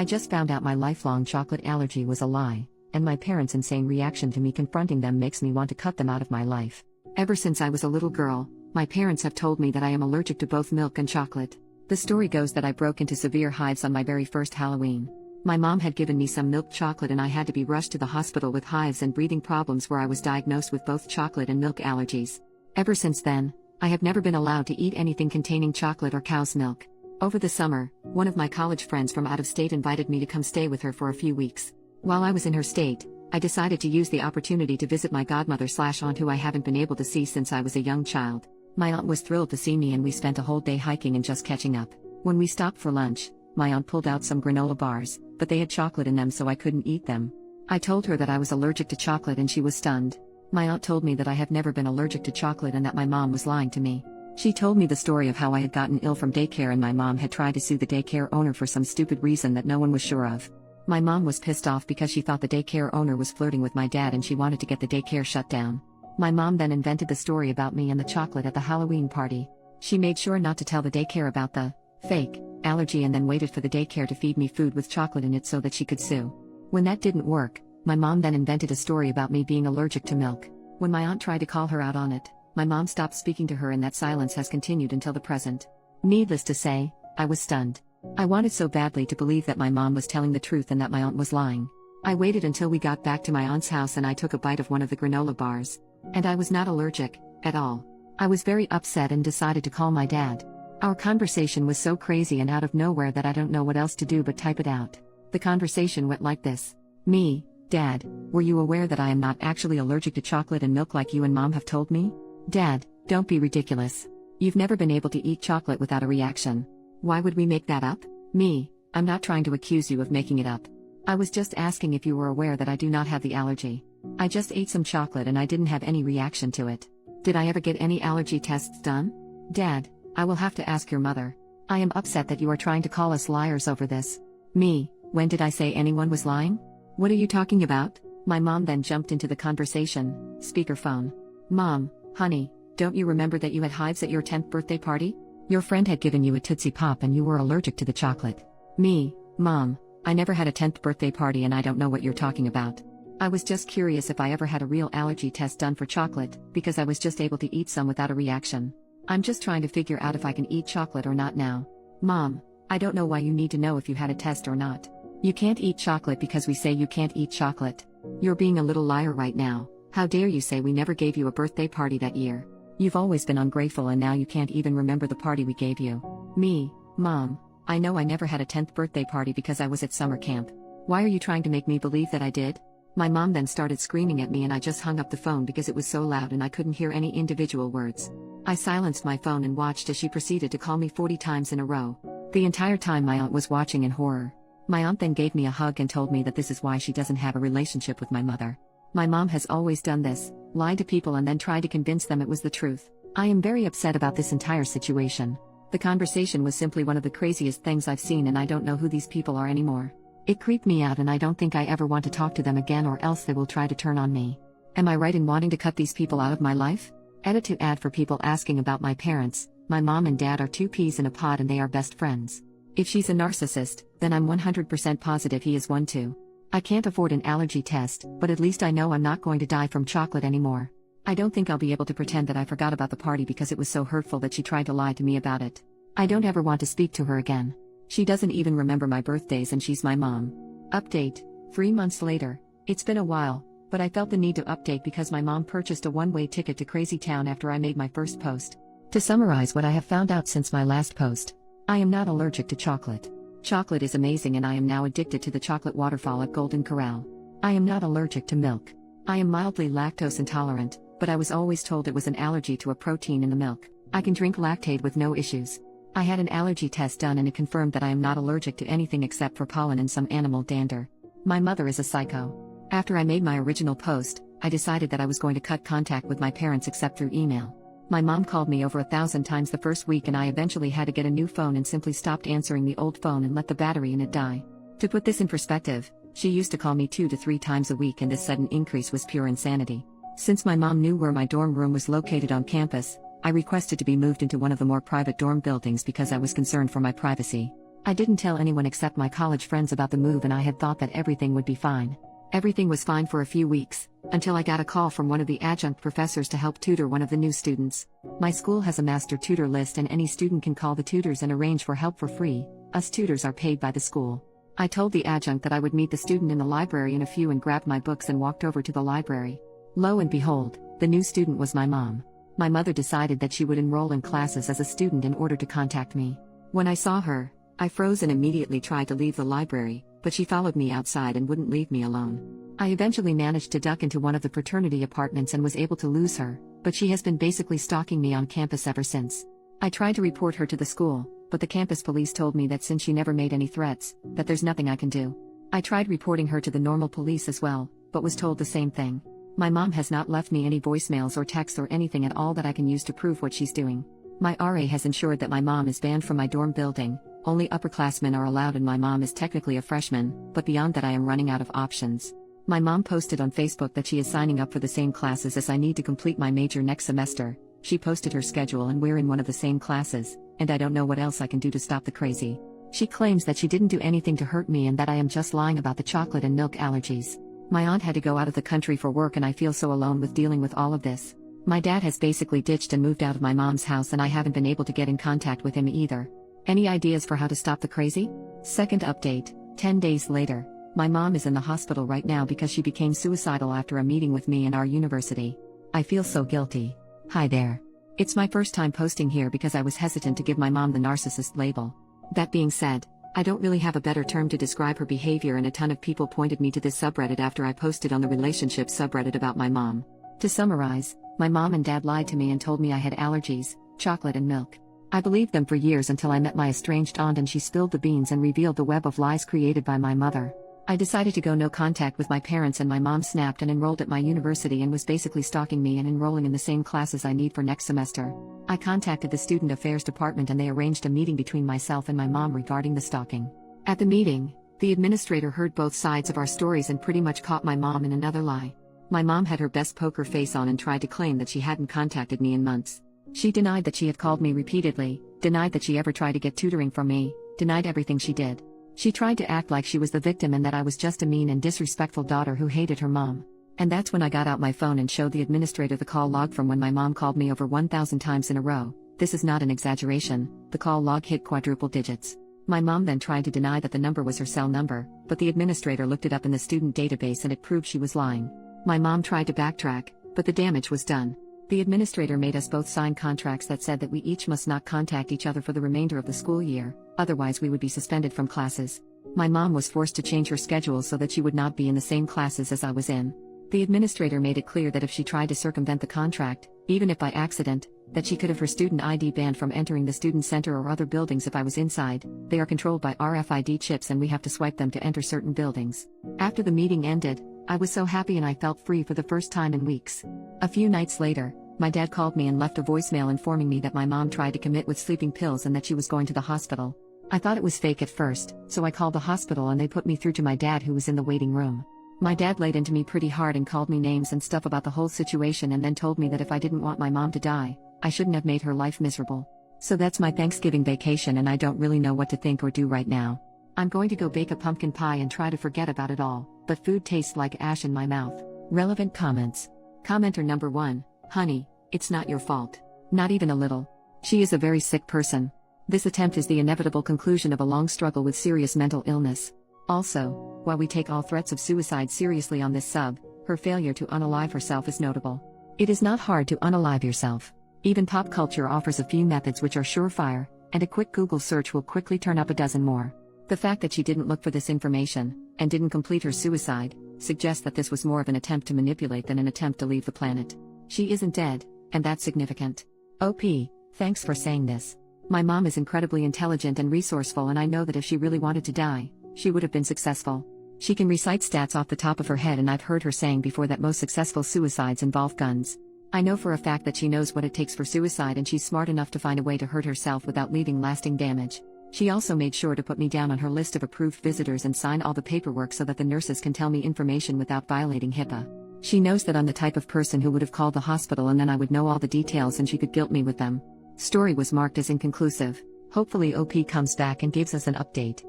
I just found out my lifelong chocolate allergy was a lie, and my parents' insane reaction to me confronting them makes me want to cut them out of my life. Ever since I was a little girl, my parents have told me that I am allergic to both milk and chocolate. The story goes that I broke into severe hives on my very first Halloween. My mom had given me some milk chocolate and I had to be rushed to the hospital with hives and breathing problems where I was diagnosed with both chocolate and milk allergies. Ever since then, I have never been allowed to eat anything containing chocolate or cow's milk. Over the summer, one of my college friends from out of state invited me to come stay with her for a few weeks. While I was in her state, I decided to use the opportunity to visit my godmother/aunt who I haven't been able to see since I was a young child. My aunt was thrilled to see me and we spent a whole day hiking and just catching up. When we stopped for lunch, my aunt pulled out some granola bars, but they had chocolate in them so I couldn't eat them. I told her that I was allergic to chocolate and she was stunned. My aunt told me that I have never been allergic to chocolate and that my mom was lying to me. She told me the story of how I had gotten ill from daycare and my mom had tried to sue the daycare owner for some stupid reason that no one was sure of. My mom was pissed off because she thought the daycare owner was flirting with my dad and she wanted to get the daycare shut down. My mom then invented the story about me and the chocolate at the Halloween party. She made sure not to tell the daycare about the fake allergy and then waited for the daycare to feed me food with chocolate in it so that she could sue. When that didn't work, my mom then invented a story about me being allergic to milk. When my aunt tried to call her out on it, my mom stopped speaking to her and that silence has continued until the present. Needless to say, I was stunned. I wanted so badly to believe that my mom was telling the truth and that my aunt was lying. I waited until we got back to my aunt's house and I took a bite of one of the granola bars. And I was not allergic, at all. I was very upset and decided to call my dad. Our conversation was so crazy and out of nowhere that I don't know what else to do but type it out. The conversation went like this. Me, Dad, were you aware that I am not actually allergic to chocolate and milk like you and Mom have told me? Dad, don't be ridiculous. You've never been able to eat chocolate without a reaction. Why would we make that up? Me, I'm not trying to accuse you of making it up. I was just asking if you were aware that I do not have the allergy. I just ate some chocolate and I didn't have any reaction to it. Did I ever get any allergy tests done? Dad, I will have to ask your mother. I am upset that you are trying to call us liars over this. Me, when did I say anyone was lying? What are you talking about? My mom then jumped into the conversation. Speakerphone. Mom, honey, don't you remember that you had hives at your 10th birthday party? Your friend had given you a Tootsie Pop and you were allergic to the chocolate. Me, Mom, I never had a 10th birthday party and I don't know what you're talking about. I was just curious if I ever had a real allergy test done for chocolate, because I was just able to eat some without a reaction. I'm just trying to figure out if I can eat chocolate or not now. Mom, I don't know why you need to know if you had a test or not. You can't eat chocolate because we say you can't eat chocolate. You're being a little liar right now. How dare you say we never gave you a birthday party that year? You've always been ungrateful and now you can't even remember the party we gave you. Me, Mom, I know I never had a 10th birthday party because I was at summer camp. Why are you trying to make me believe that I did? My mom then started screaming at me and I just hung up the phone because it was so loud and I couldn't hear any individual words. I silenced my phone and watched as she proceeded to call me 40 times in a row. The entire time my aunt was watching in horror. My aunt then gave me a hug and told me that this is why she doesn't have a relationship with my mother. My mom has always done this, lied to people and then tried to convince them it was the truth. I am very upset about this entire situation. The conversation was simply one of the craziest things I've seen and I don't know who these people are anymore. It creeped me out and I don't think I ever want to talk to them again or else they will try to turn on me. Am I right in wanting to cut these people out of my life? Edit to add for people asking about my parents. My mom and dad are two peas in a pod and they are best friends. If she's a narcissist, then I'm 100% positive he is one too. I can't afford an allergy test, but at least I know I'm not going to die from chocolate anymore. I don't think I'll be able to pretend that I forgot about the party because it was so hurtful that she tried to lie to me about it. I don't ever want to speak to her again. She doesn't even remember my birthdays and she's my mom. Update. 3 months later. It's been a while, but I felt the need to update because my mom purchased a one-way ticket to Crazy Town after I made my first post. To summarize what I have found out since my last post. I am not allergic to chocolate. Chocolate is amazing and I am now addicted to the chocolate waterfall at Golden Corral. I am not allergic to milk. I am mildly lactose intolerant, but I was always told it was an allergy to a protein in the milk. I can drink Lactaid with no issues. I had an allergy test done and it confirmed that I am not allergic to anything except for pollen and some animal dander. My mother is a psycho. After I made my original post, I decided that I was going to cut contact with my parents except through email. My mom called me over 1,000 times the first week and I eventually had to get a new phone and simply stopped answering the old phone and let the battery in it die. To put this in perspective, she used to call me 2 to 3 times a week and this sudden increase was pure insanity. Since my mom knew where my dorm room was located on campus, I requested to be moved into one of the more private dorm buildings because I was concerned for my privacy. I didn't tell anyone except my college friends about the move, and I had thought that everything would be fine. Everything was fine for a few weeks, until I got a call from one of the adjunct professors to help tutor one of the new students. My school has a master tutor list, and any student can call the tutors and arrange for help for free. Us tutors are paid by the school. I told the adjunct that I would meet the student in the library in a few and grabbed my books and walked over to the library. Lo and behold, the new student was my mom. My mother decided that she would enroll in classes as a student in order to contact me. When I saw her, I froze and immediately tried to leave the library, but she followed me outside and wouldn't leave me alone. I eventually managed to duck into one of the fraternity apartments and was able to lose her, but she has been basically stalking me on campus ever since. I tried to report her to the school, but the campus police told me that since she never made any threats, that there's nothing I can do. I tried reporting her to the normal police as well, but was told the same thing. My mom has not left me any voicemails or texts or anything at all that I can use to prove what she's doing. My RA has ensured that my mom is banned from my dorm building. Only upperclassmen are allowed, and my mom is technically a freshman, but beyond that I am running out of options. My mom posted on Facebook that she is signing up for the same classes as I need to complete my major next semester. She posted her schedule and we're in one of the same classes, and I don't know what else I can do to stop the crazy. She claims that she didn't do anything to hurt me and that I am just lying about the chocolate and milk allergies. My aunt had to go out of the country for work, and I feel so alone with dealing with all of this. My dad has basically ditched and moved out of my mom's house, and I haven't been able to get in contact with him either. Any ideas for how to stop the crazy? Second update, 10 days later. My mom is in the hospital right now because she became suicidal after a meeting with me and our university. I feel so guilty. Hi there. It's my first time posting here because I was hesitant to give my mom the narcissist label. That being said, I don't really have a better term to describe her behavior, and a ton of people pointed me to this subreddit after I posted on the relationship subreddit about my mom. To summarize, my mom and dad lied to me and told me I had allergies, chocolate and milk. I believed them for years until I met my estranged aunt and she spilled the beans and revealed the web of lies created by my mother. I decided to go no contact with my parents, and my mom snapped and enrolled at my university and was basically stalking me and enrolling in the same classes I need for next semester. I contacted the student affairs department and they arranged a meeting between myself and my mom regarding the stalking. At the meeting, the administrator heard both sides of our stories and pretty much caught my mom in another lie. My mom had her best poker face on and tried to claim that she hadn't contacted me in months. She denied that she had called me repeatedly, denied that she ever tried to get tutoring from me, denied everything she did. She tried to act like she was the victim and that I was just a mean and disrespectful daughter who hated her mom. And that's when I got out my phone and showed the administrator the call log from when my mom called me over 1,000 times in a row. This is not an exaggeration, the call log hit quadruple digits. My mom then tried to deny that the number was her cell number, but the administrator looked it up in the student database and it proved she was lying. My mom tried to backtrack, but the damage was done. The administrator made us both sign contracts that said that we each must not contact each other for the remainder of the school year, otherwise we would be suspended from classes. My mom was forced to change her schedule so that she would not be in the same classes as I was in. The administrator made it clear that if she tried to circumvent the contract, even if by accident, that she could have her student ID banned from entering the student center or other buildings if I was inside. They are controlled by RFID chips and we have to swipe them to enter certain buildings. After the meeting ended, I was so happy and I felt free for the first time in weeks. A few nights later, my dad called me and left a voicemail informing me that my mom tried to commit with sleeping pills and that she was going to the hospital. I thought it was fake at first, so I called the hospital and they put me through to my dad, who was in the waiting room. My dad laid into me pretty hard and called me names and stuff about the whole situation, and then told me that if I didn't want my mom to die, I shouldn't have made her life miserable. So that's my Thanksgiving vacation, and I don't really know what to think or do right now. I'm going to go bake a pumpkin pie and try to forget about it all, but food tastes like ash in my mouth. Relevant comments. Commenter number 1, honey, it's not your fault. Not even a little. She is a very sick person. This attempt is the inevitable conclusion of a long struggle with serious mental illness. Also, while we take all threats of suicide seriously on this sub, her failure to unalive herself is notable. It is not hard to unalive yourself. Even pop culture offers a few methods which are surefire, and a quick Google search will quickly turn up a dozen more. The fact that she didn't look for this information, and didn't complete her suicide, suggests that this was more of an attempt to manipulate than an attempt to leave the planet. She isn't dead, and that's significant. OP, thanks for saying this. My mom is incredibly intelligent and resourceful, and I know that if she really wanted to die, she would have been successful. She can recite stats off the top of her head, and I've heard her saying before that most successful suicides involve guns. I know for a fact that she knows what it takes for suicide, and she's smart enough to find a way to hurt herself without leaving lasting damage. She also made sure to put me down on her list of approved visitors and sign all the paperwork so that the nurses can tell me information without violating HIPAA. She knows that I'm the type of person who would have called the hospital and then I would know all the details and she could guilt me with them. Story was marked as inconclusive. Hopefully OP comes back and gives us an update.